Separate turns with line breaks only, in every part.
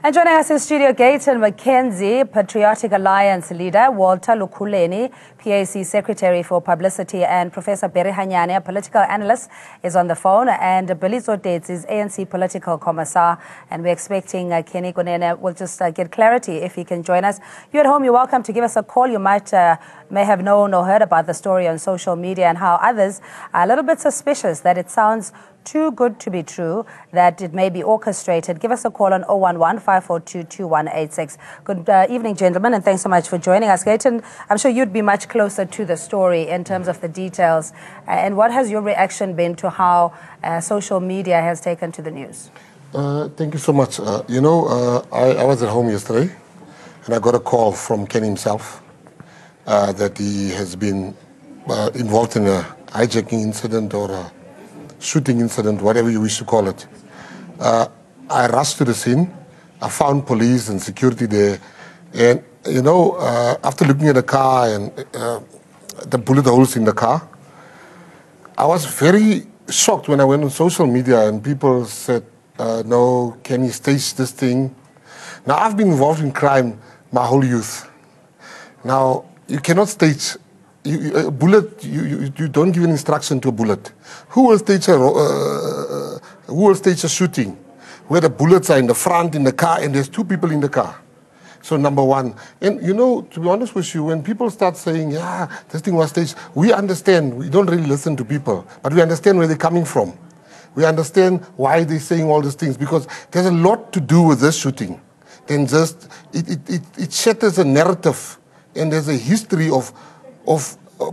And joining us in studio, Gayton McKenzie, Patriotic Alliance leader, Walter Lukuleni, PAC Secretary for Publicity, and Professor Berry Hanyane, a political analyst, is on the phone, and Billy Zodates is ANC political commissar, and we're expecting Kenny Kunene will just get clarity if he can join us. You at home, you're welcome to give us a call. You may have known or heard about the story on social media and how others are a little bit suspicious that it sounds too good to be true, that it may be orchestrated. Give us a call on 011-542-2186. Good evening, gentlemen, and thanks so much for joining us. Gayton, I'm sure you'd be much closer to the story in terms of the details. And what has your reaction been to how social media has taken to the news?
Thank you so much. I was at home yesterday, and I got a call from Ken himself that he has been involved in a hijacking incident or a shooting incident, whatever you wish to call it. I rushed to the scene. I found police and security there. And, after looking at the car and the bullet holes in the car, I was very shocked when I went on social media and people said, no, can you stage this thing? Now, I've been involved in crime my whole youth. Now, you cannot stage a bullet. You don't give an instruction to a bullet. Who will stage a shooting where the bullets are in the front in the car and there's two people in the car? So number one, and to be honest with you, when people start saying, yeah, this thing was staged, we understand. We don't really listen to people, but we understand where they're coming from. We understand why they're saying all these things, because there's a lot to do with this shooting. Then just it shatters a narrative, and there's a history of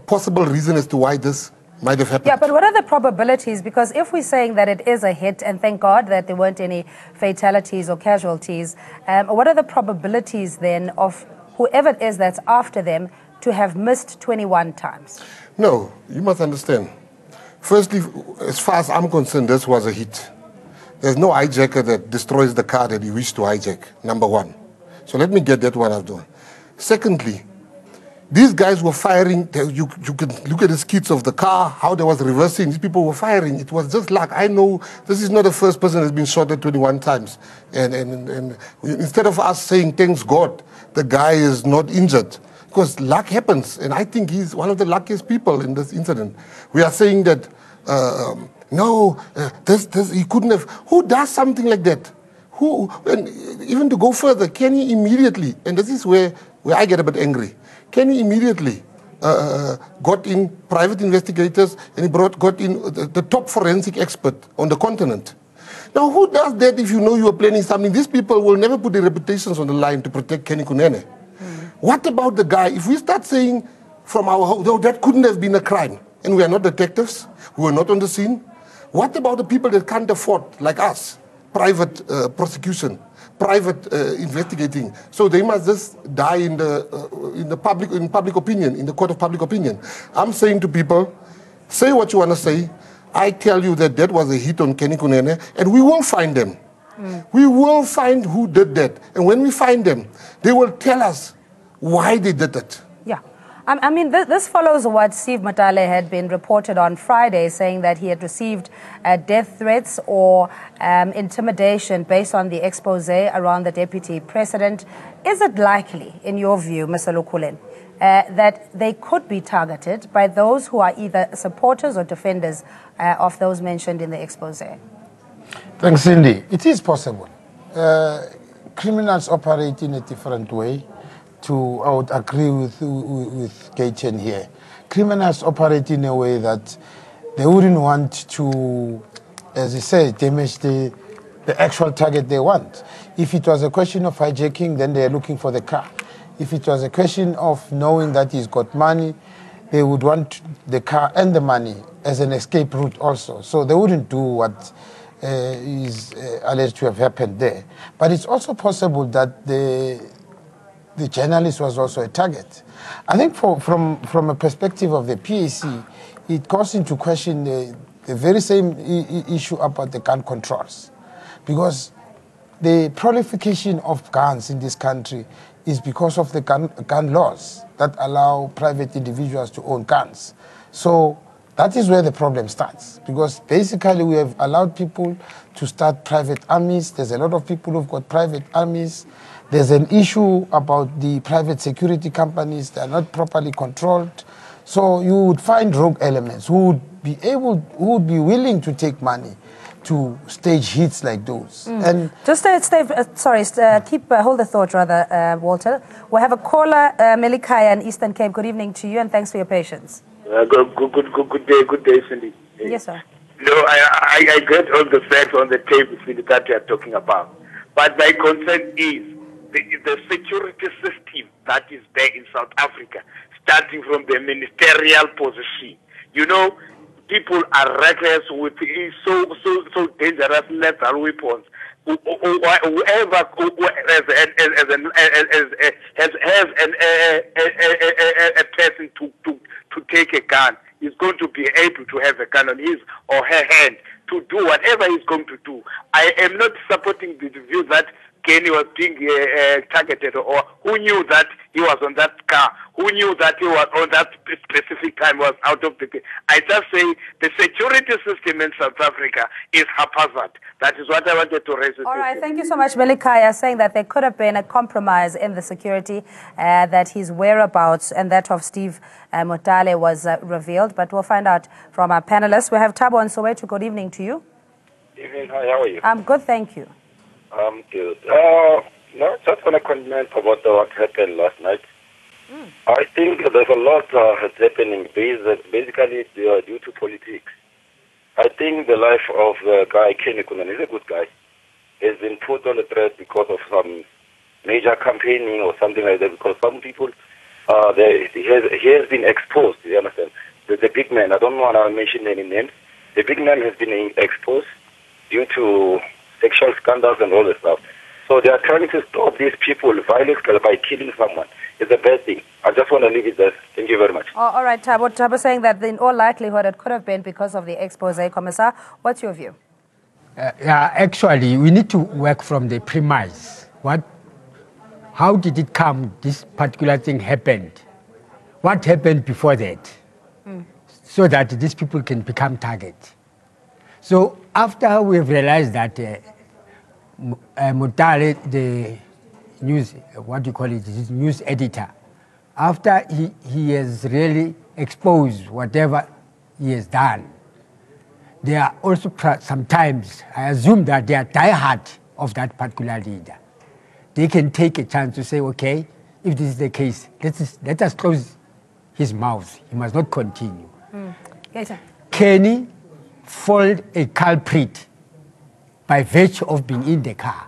possible reason as to why this might have happened.
Yeah, but what are the probabilities? Because if we're saying that it is a hit, and thank God that there weren't any fatalities or casualties, what are the probabilities then of whoever it is that's after them to have missed 21 times?
No, you must understand. Firstly, as far as I'm concerned, this was a hit. There's no hijacker that destroys the car that he wished to hijack, number one. So let me get that one out of. Secondly, these guys were firing. You can look at the skits of the car, how they was reversing. These people were firing. It was just luck. I know this is not the first person that's been shot at 21 times. And instead of us saying, thanks God, the guy is not injured, because luck happens. And I think he's one of the luckiest people in this incident. We are saying that, he couldn't have. Who does something like that? And even to go further, can he immediately, and this is where I get a bit angry, can he immediately got in private investigators, and he got in the top forensic expert on the continent. Now, who does that if you know you are planning something? These people will never put their reputations on the line to protect Kenny Kunene. What about the guy? If we start saying from our home, no, that couldn't have been a crime, and we are not detectives, we were not on the scene, what about the people that can't afford, like us, private prosecution, private investigating? So they must just die in public opinion, in the court of public opinion. I'm saying to people, say what you want to say. I tell you that was a hit on Kenny Kunene, and we will find them. We will find who did that. And when we find them, they will tell us why they did it.
Yeah. I mean, this follows what Steve Motale had been reported on Friday, saying that he had received death threats or intimidation based on the expose around the deputy president. Is it likely, in your view, Mr. Lukuleni, that they could be targeted by those who are either supporters or defenders of those mentioned in the expose?
Thanks, Cindy. It is possible. Criminals operate in a different way. I would agree with Gayton here. Criminals operate in a way that they wouldn't want to, as he said, damage the actual target they want. If it was a question of hijacking, then they're looking for the car. If it was a question of knowing that he's got money, they would want the car and the money as an escape route also. So they wouldn't do what is alleged to have happened there. But it's also possible that the journalist was also a target. I think from a perspective of the PAC, it calls into question the very same issue about the gun controls. Because the proliferation of guns in this country is because of the gun laws that allow private individuals to own guns. So That is where the problem starts, because basically we have allowed people to start private armies. There's a lot of people who've got private armies. There's an issue about the private security companies. They're not properly controlled. So you would find rogue elements who would be willing to take money to stage hits like those. And
just hold the thought rather, Walter. We have a caller, Melikaya in Eastern Cape. Good evening to you, and thanks for your patience.
Good day, Cindy.
Yes, sir.
No, I get all the facts on the table, Cindy, that you are talking about. But my concern is the security system that is there in South Africa, starting from the ministerial position. You know, people are reckless with so dangerous lethal weapons. Whoever has a person to take a gun is going to be able to have a gun on his or her hand to do whatever he's going to do. I am not supporting the view that Kenny was being targeted, or who knew that he was on that car, who knew that he was on that specific time was out of the... I just say the security system in South Africa is haphazard. That is what I wanted to raise.
All right, thank you so much, Melikaya, saying that there could have been a compromise in the security, that his whereabouts and that of Steve Motale was revealed. But we'll find out from our panelists. We have Thabo and Soweto. Good evening to you.
Evening, hi, how are you?
I'm good, thank you.
I'm good. No, just want to comment about what happened last night. I think there's a lot that's happening basically due to politics. I think the life of the guy, Kenny Kunan, is a good guy. Has been put on the thread because of some major campaigning or something like that, because some people, he has been exposed, you understand? The big man, I don't want to mention any names, the big man has been exposed due to sexual scandals and all that stuff. So they are trying to stop these people violence by killing someone. It's a bad thing. I just want to leave it there. Thank you very much.
All right, Thabo saying that in all likelihood it could have been because of the expose, Commissar. What's your view?
Yeah, actually, we need to work from the premise. How did it come, this particular thing happened? What happened before that? So that these people can become targets. So after we've realized that Motale, the news, news editor, after he has really exposed whatever he has done, there are also sometimes, I assume that they are diehard of that particular leader. They can take a chance to say, okay, if this is the case, let us close his mouth. He must not continue.
Yes, sir.
Kenny foiled a culprit by virtue of being in the car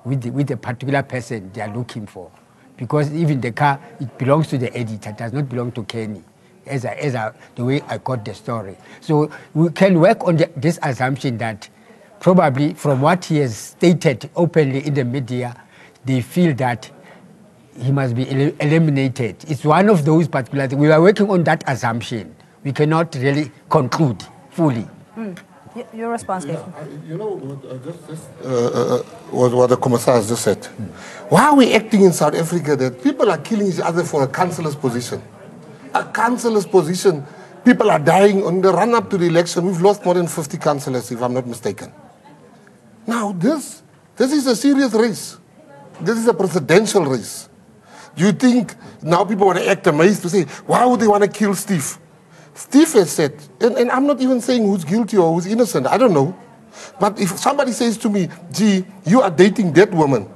with the particular person they are looking for. Because even the car, it belongs to the editor, it does not belong to Kenny, the way I got the story. So we can work on this assumption that probably from what he has stated openly in the media, they feel that he must be eliminated. It's one of those particular things. We are working on that assumption. We cannot really conclude fully.
Your response, Gaten.
You know, what the Commissar has just said. Why are we acting in South Africa that people are killing each other for a councillor's position? A councillor's position. People are dying on the run-up to the election. We've lost more than 50 councillors, if I'm not mistaken. Now, this is a serious race. This is a presidential race. Do you think now people want to act amazed to say, why would they want to kill Steve? Steve has said, and I'm not even saying who's guilty or who's innocent, I don't know. But if somebody says to me, gee, you are dating that woman,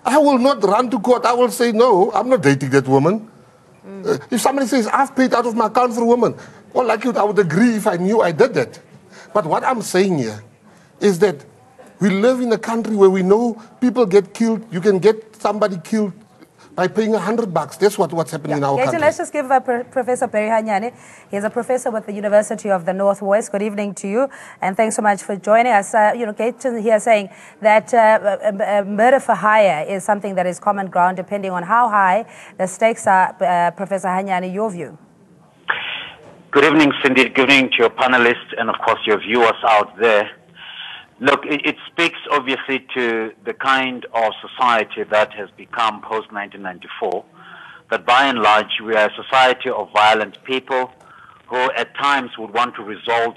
I will not run to court. I will say, no, I'm not dating that woman. If somebody says, I've paid out of my account for a woman, well, like you, I would agree if I knew I did that. But what I'm saying here is that we live in a country where we know people get killed. You can get somebody killed by paying $100. That's what's happening in our country.
Let's just give Professor Berihanyane. He's a professor with the University of the Northwest. Good evening to you, and thanks so much for joining us. Gaten here saying that murder for hire is something that is common ground, depending on how high the stakes are. Professor Hanyane, your view?
Good evening, Cindy. Good evening to your panelists and, of course, your viewers out there. Look, it speaks obviously to the kind of society that has become post-1994, that by and large we are a society of violent people who at times would want to resolve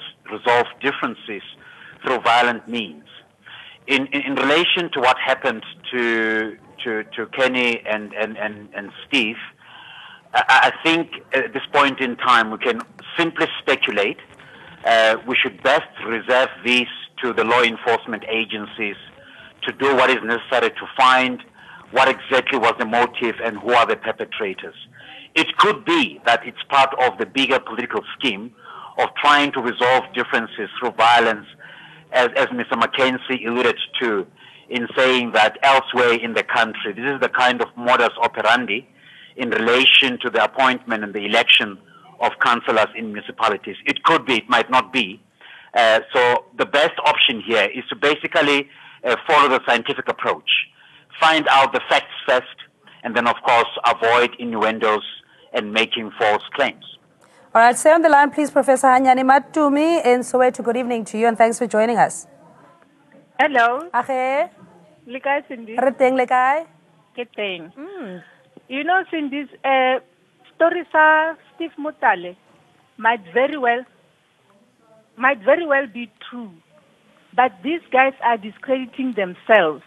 differences through violent means. In relation to what happened to Kenny and Steve, I think at this point in time we can simply speculate. We should best reserve these to the law enforcement agencies to do what is necessary to find what exactly was the motive and who are the perpetrators. It could be that it's part of the bigger political scheme of trying to resolve differences through violence, as Mr. Mackenzie alluded to in saying that elsewhere in the country, this is the kind of modus operandi in relation to the appointment and the election of councillors in municipalities. It could be, it might not be. So the best option here is to basically follow the scientific approach, find out the facts first, and then, of course, avoid innuendos and making false claims.
All right, stay on the line, please, Professor Hanyane Matumi in Soweto. Good evening to you, and thanks for joining us.
Hello.
Ahe.
Lekai Cindy.
Reteng lekai.
Good thing. You know, Cindy's stories are Steve Motale might very well be true, but these guys are discrediting themselves.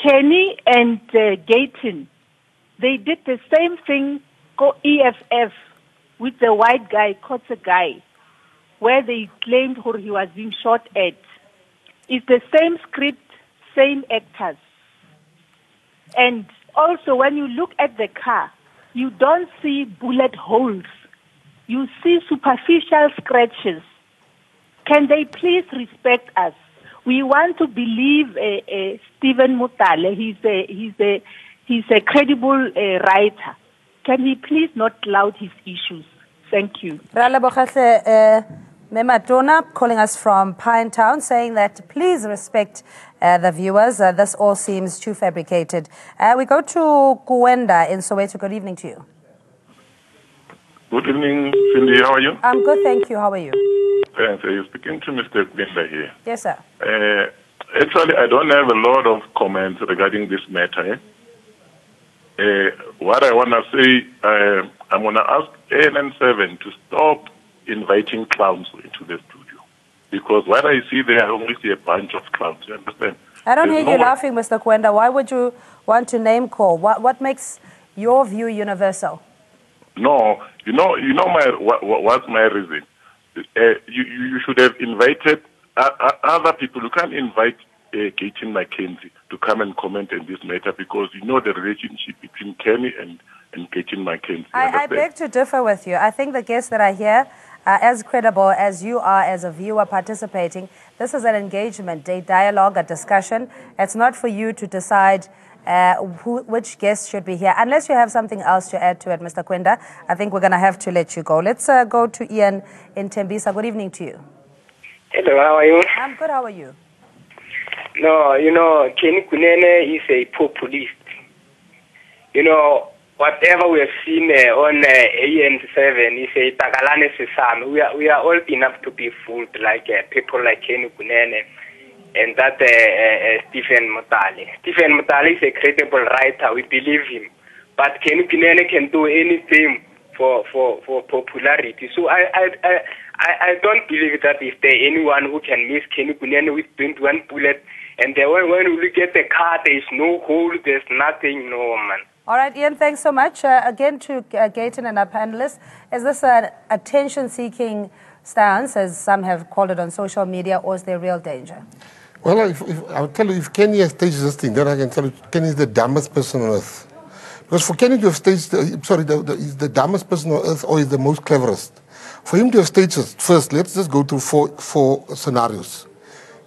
Kenny and Gayton, they did the same thing called EFF with the white guy, Kotze guy, where they claimed he was being shot at. It's the same script, same actors. And also, when you look at the car, you don't see bullet holes. You see superficial scratches. Can they please respect us? We want to believe Stephen Motale. He's a credible writer. Can he please not cloud his issues? Thank you.
Mematona calling us from Pinetown, saying that please respect the viewers. This all seems too fabricated. We go to Kuwenda in Soweto. Good evening to you.
Good evening, Cindy. How are you?
I'm good, thank you. How are you?
Thanks. You're speaking to Mr. Kuwenda here.
Yes, sir.
Actually, I don't have a lot of comments regarding this matter. What I want to say, I'm going to ask ANN7 to stop inviting clowns into the studio. Because what I see there, I only see a bunch of clowns, you understand?
I don't hear you laughing, Mr. Kuwenda. Why would you want to name call? What makes your view universal?
No, you know what's my reason? You should have invited other people. You can't invite Gayton Mackenzie to come and comment on this matter because you know the relationship between Kenny and Gayton Mackenzie.
I beg to differ with you. I think the guests that are here are as credible as you are as a viewer participating. This is an engagement, a dialogue, a discussion. It's not for you to decide which guests should be here. Unless you have something else to add to it, Mr. Kuwenda, I think we're going to have to let you go. Let's go to Ian in Tembisa. Good evening to you.
Hello, how are you?
I'm good, how are you?
No, you know, Kenny Kunene is a populist. You know, whatever we have seen on AN7 is a Tagalane Sesame. We are old enough to be fooled like people like Kenny Kunene and that Stephen Motale. Stephen Motale is a credible writer. We believe him. But Kenny Kunene can do anything for popularity. So I don't believe that if there anyone who can miss Kenny Kunene with 21 bullets, and then when we look at the car, there is no hole, there's nothing, no, man.
All right, Ian, thanks so much. Again to Gayton and our panelists, is this an attention-seeking stance, as some have called it on social media, or is there real danger?
Well, I'll tell you, if Kenny has staged this thing, then I can tell you Kenny is the dumbest person on earth. Because for Kenny to have staged, he's the dumbest person on earth or he's the most cleverest. For him to have staged this, first, let's just go through four scenarios.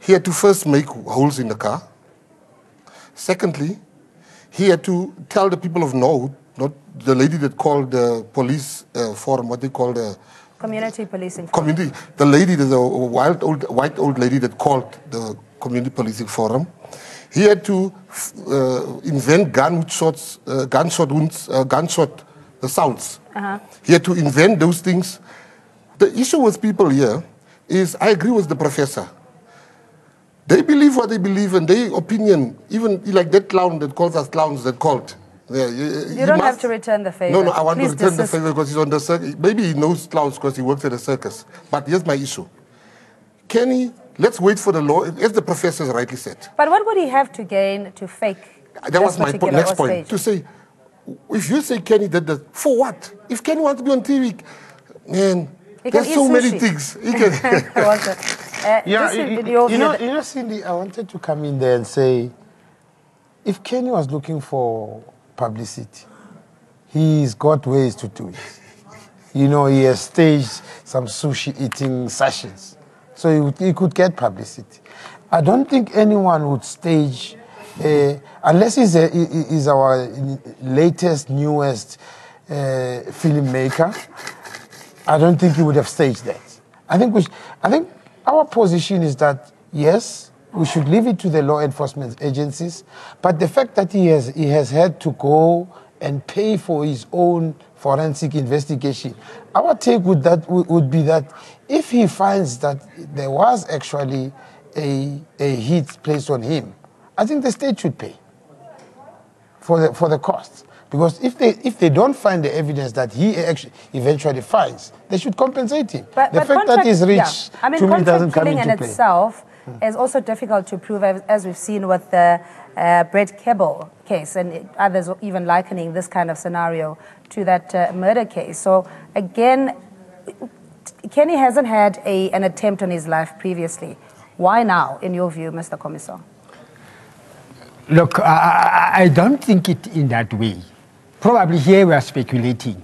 He had to first make holes in the car. Secondly, he had to tell the people of Norwood, not the lady that called the police forum, what they call the...
Community policing forum.
The lady, there's a white old lady that called the community policing forum. He had to invent gunshot sounds. He had to invent those things. The issue with people here is, I agree with the professor. They believe what they believe, and their opinion, even like that clown that calls us clowns that called, Yeah,
you don't have to return the favor.
No, I want
Please
to return
desist.
the favor because he's on the circus. Maybe he knows clowns because he works at a circus. But here's my issue. Kenny, let's wait for the law, as the professors rightly said.
But what would he have to gain to fake?
That was my next point. To say, if you say Kenny did that, for what? If Kenny wants to be on TV, man, there's so many things. He can.
You know, Cindy, I wanted to come in there and say, if Kenny was looking for publicity, he's got ways to do it. You know, he has staged some sushi eating sessions, so he could get publicity. I don't think anyone would stage, unless he's our latest, newest filmmaker. I don't think he would have staged that. I think our position is that yes, we should leave it to the law enforcement agencies, but the fact that he has had to go and pay for his own forensic investigation, our take would be that if he finds that there was actually a hit placed on him, I think the state should pay for the costs. Because if they don't find the evidence that he actually eventually finds, they should compensate him.
But
the fact that he's rich,
I mean,
to me, doesn't come
contract
into
killing
play.
in itself is also difficult to prove, as we've seen with the Brett Kebble case, and others even likening this kind of scenario to that murder case. So again, Kenny hasn't had an attempt on his life previously. Why now, in your view, Mr. Commissar?
Look, I don't think it in that way. Probably here we are speculating.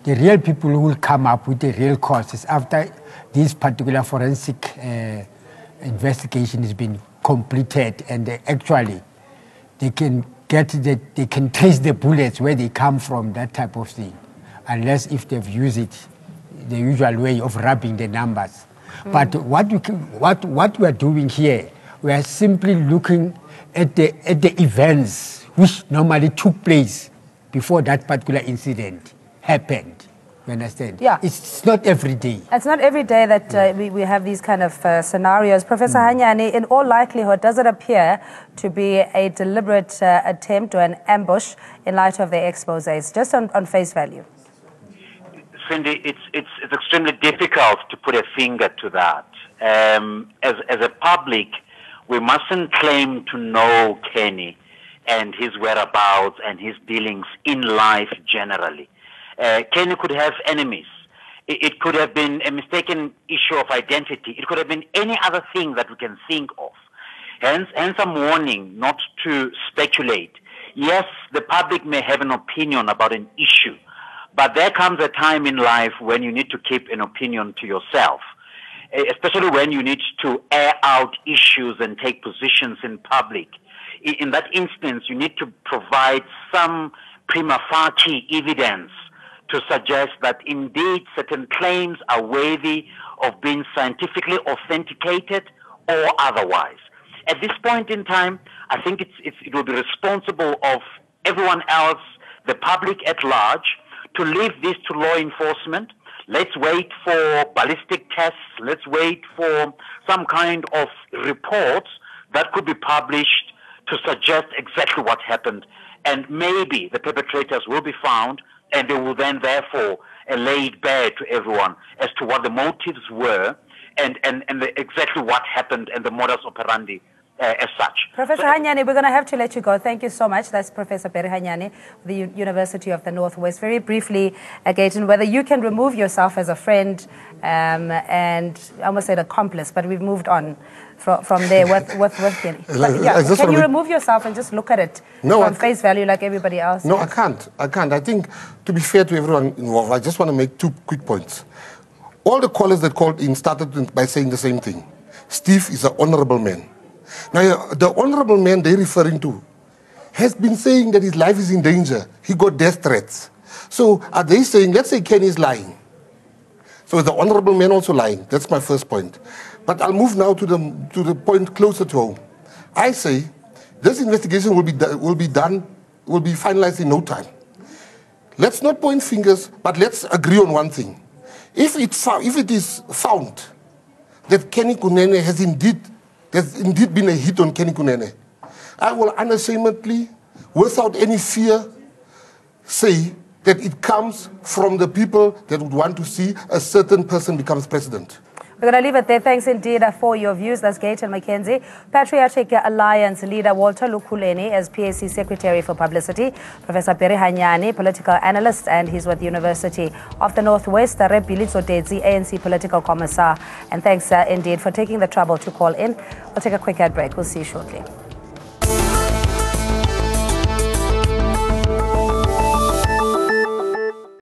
The real people who will come up with the real causes after this particular forensic investigation has been completed, and actually they can trace the bullets where they come from, that type of thing, unless if they've used it the usual way of rubbing the numbers. But what we are doing here, we are simply looking at the events which normally took place before that particular incident happened. You understand?
Yeah.
It's not every day.
It's not every day that we have these kind of scenarios. Professor Hanyane, in all likelihood, does it appear to be a deliberate attempt or an ambush in light of the exposés, just on face value?
Cindy, it's extremely difficult to put a finger to that. As a public, we mustn't claim to know Kenny and his whereabouts and his dealings in life generally. Kenny could have enemies. It could have been a mistaken issue of identity. It could have been any other thing that we can think of. Hence I'm warning not to speculate. Yes, the public may have an opinion about an issue, but there comes a time in life when you need to keep an opinion to yourself, especially when you need to air out issues and take positions in public. In that instance, you need to provide some prima facie evidence to suggest that indeed certain claims are worthy of being scientifically authenticated or otherwise. At this point in time, I think it will be responsible of everyone else, the public at large, to leave this to law enforcement. Let's wait for ballistic tests. Let's wait for some kind of reports that could be published to suggest exactly what happened. And maybe the perpetrators will be found, and they will then therefore lay it bare to everyone as to what the motives were and exactly what happened and the modus operandi as such.
Professor Hanyane, we're going to have to let you go. Thank you so much. That's Professor Barry Hanyane, the University of the Northwest. Very briefly, Gayton, whether you can remove yourself as a friend and I almost said accomplice, but we've moved on from there with Kenny. Can you remove yourself and just look at it from face value like everybody else?
No, I can't. I think, to be fair to everyone involved, I just want to make 2 quick points. All the callers that called in started by saying the same thing. Steve is an honorable man. Now, the honorable man they're referring to has been saying that his life is in danger. He got death threats. So are they saying, let's say Kenny is lying. So is the honorable man also lying? That's my first point. But I'll move now to the point closer to home. I say this investigation will be finalized in no time. Let's not point fingers, but let's agree on one thing. If it is found that Kenny Kunene there's indeed been a hit on Kenny Kunene, I will unashamedly, without any fear, say that it comes from the people that would want to see a certain person becomes president.
We're going to leave it there. Thanks indeed for your views. That's Gayton McKenzie, Patriotic Alliance leader Walter Lukhuleni as PAC Secretary for Publicity, Professor Berihanyane, political analyst, and he's with the University of the Northwest, Bilitso Dedzi, ANC political commissar. And thanks indeed for taking the trouble to call in. We'll take a quick ad break. We'll see you shortly.